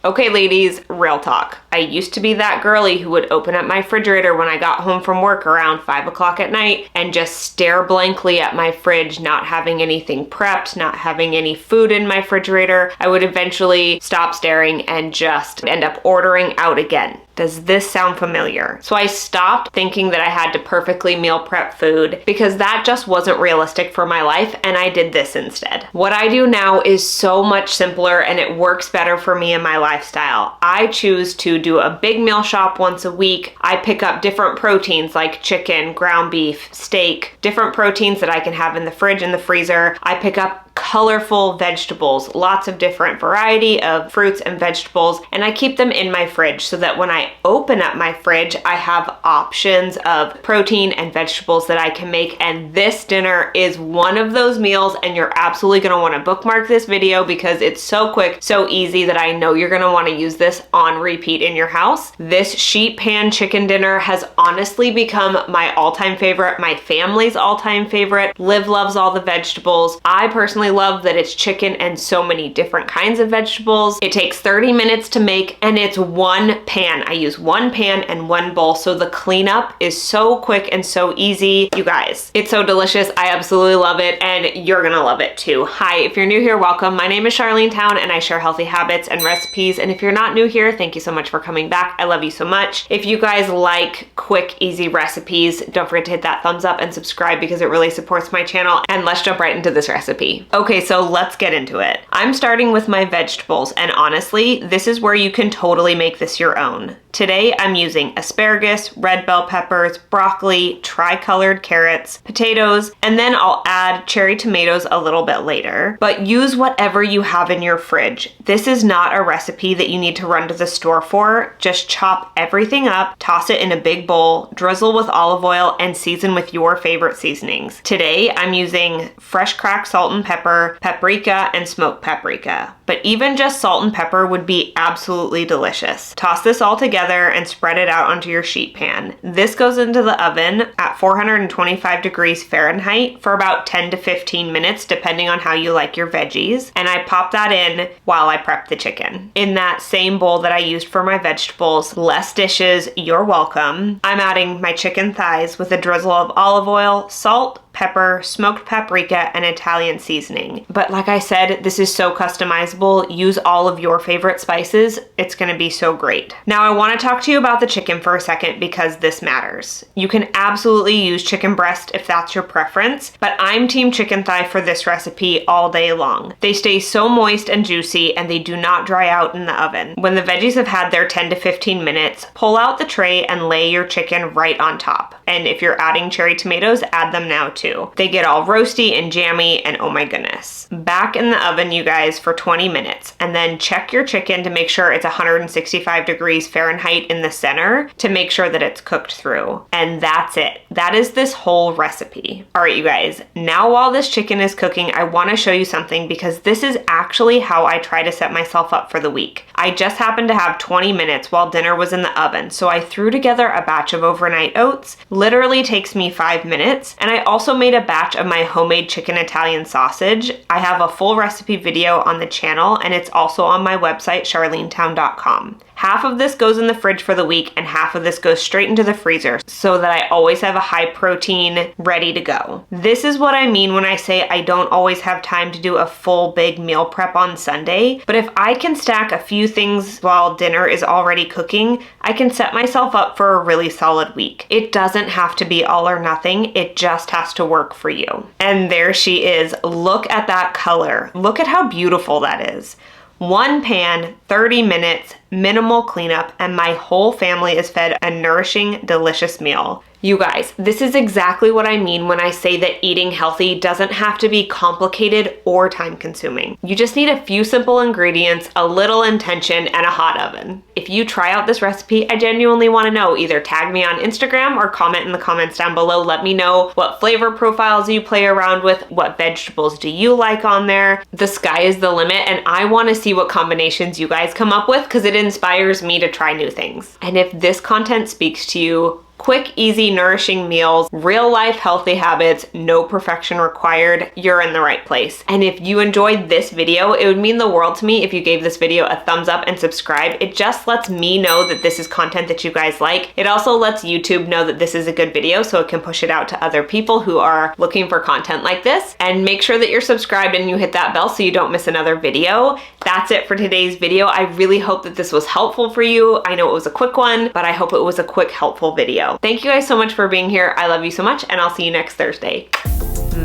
Okay, ladies, real talk. I used to be that girly who would open up my refrigerator when I got home from work around 5 o'clock at night and just stare blankly at my fridge, not having anything prepped, not having any food in my refrigerator. I would eventually stop staring and just end up ordering out again. Does this sound familiar? So I stopped thinking that I had to perfectly meal prep food because that just wasn't realistic for my life, and I did this instead. What I do now is so much simpler and it works better for me and my lifestyle. I choose to do a big meal shop once a week. I pick up different proteins like chicken, ground beef, steak, different proteins that I can have in the fridge and the freezer. I pick up colorful vegetables, lots of different variety of fruits and vegetables, and I keep them in my fridge so that when I open up my fridge, I have options of protein and vegetables that I can make, and this dinner is one of those meals, and you're absolutely gonna wanna bookmark this video because it's so quick, so easy that I know you're gonna wanna use this on repeat in your house. This sheet pan chicken dinner has honestly become my all-time favorite, my family's all-time favorite. Liv loves all the vegetables. I personally love that it's chicken and so many different kinds of vegetables. It takes 30 minutes to make and it's one pan. I use one pan and one bowl, so the cleanup is so quick and so easy. You guys, it's so delicious. I absolutely love it and you're gonna love it too. Hi, if you're new here, welcome. My name is Charlene Town and I share healthy habits and recipes, and if you're not new here, thank you so much for coming back. I love you so much. If you guys like quick, easy recipes, don't forget to hit that thumbs up and subscribe because it really supports my channel, and let's jump right into this recipe. Okay, so let's get into it. I'm starting with my vegetables, and honestly, this is where you can totally make this your own. Today, I'm using asparagus, red bell peppers, broccoli, tri-colored carrots, potatoes, and then I'll add cherry tomatoes a little bit later. But use whatever you have in your fridge. This is not a recipe that you need to run to the store for. Just chop everything up, toss it in a big bowl, drizzle with olive oil, and season with your favorite seasonings. Today, I'm using fresh cracked salt and pepper, paprika, and smoked paprika. But even just salt and pepper would be absolutely delicious. Toss this all together and spread it out onto your sheet pan. This goes into the oven at 425 degrees Fahrenheit for about 10 to 15 minutes, depending on how you like your veggies. And I pop that in while I prep the chicken. In that same bowl that I used for my vegetables, less dishes, you're welcome. I'm adding my chicken thighs with a drizzle of olive oil, salt, pepper, smoked paprika, and Italian seasoning. But like I said, this is so customizable. Use all of your favorite spices. It's gonna be so great. Now I wanna talk to you about the chicken for a second because this matters. You can absolutely use chicken breast if that's your preference, but I'm team chicken thigh for this recipe all day long. They stay so moist and juicy and they do not dry out in the oven. When the veggies have had their 10 to 15 minutes, pull out the tray and lay your chicken right on top. And if you're adding cherry tomatoes, add them now too. They get all roasty and jammy and oh my goodness. Back in the oven, you guys, for 20 minutes, and then check your chicken to make sure it's 165 degrees Fahrenheit in the center to make sure that it's cooked through. And that's it. That is this whole recipe. All right, you guys, now while this chicken is cooking, I want to show you something because this is actually how I try to set myself up for the week. I just happened to have 20 minutes while dinner was in the oven, so I threw together a batch of overnight oats. Literally takes me 5 minutes, and I also made a batch of my homemade chicken Italian sausage. I have a full recipe video on the channel, and it's also on my website, charlenetown.com. Half of this goes in the fridge for the week and half of this goes straight into the freezer so that I always have a high protein ready to go. This is what I mean when I say I don't always have time to do a full big meal prep on Sunday, but if I can stack a few things while dinner is already cooking, I can set myself up for a really solid week. It doesn't have to be all or nothing, it just has to work for you. And there she is. Look at that color. Look at how beautiful that is. One pan, 30 minutes, minimal cleanup, and my whole family is fed a nourishing, delicious meal. You guys, this is exactly what I mean when I say that eating healthy doesn't have to be complicated or time-consuming. You just need a few simple ingredients, a little intention, and a hot oven. If you try out this recipe, I genuinely want to know. Either tag me on Instagram or comment in the comments down below. Let me know what flavor profiles you play around with, what vegetables do you like on there. The sky is the limit, and I want to see what combinations you guys come up with because it inspires me to try new things. And if this content speaks to you, quick, easy, nourishing meals, real life healthy habits, no perfection required, you're in the right place. And if you enjoyed this video, it would mean the world to me if you gave this video a thumbs up and subscribe. It just lets me know that this is content that you guys like. It also lets YouTube know that this is a good video so it can push it out to other people who are looking for content like this. And make sure that you're subscribed and you hit that bell so you don't miss another video. That's it for today's video. I really hope that this was helpful for you. I know it was a quick one, but I hope it was a quick, helpful video. Thank you guys so much for being here. I love you so much, and I'll see you next Thursday.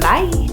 Bye.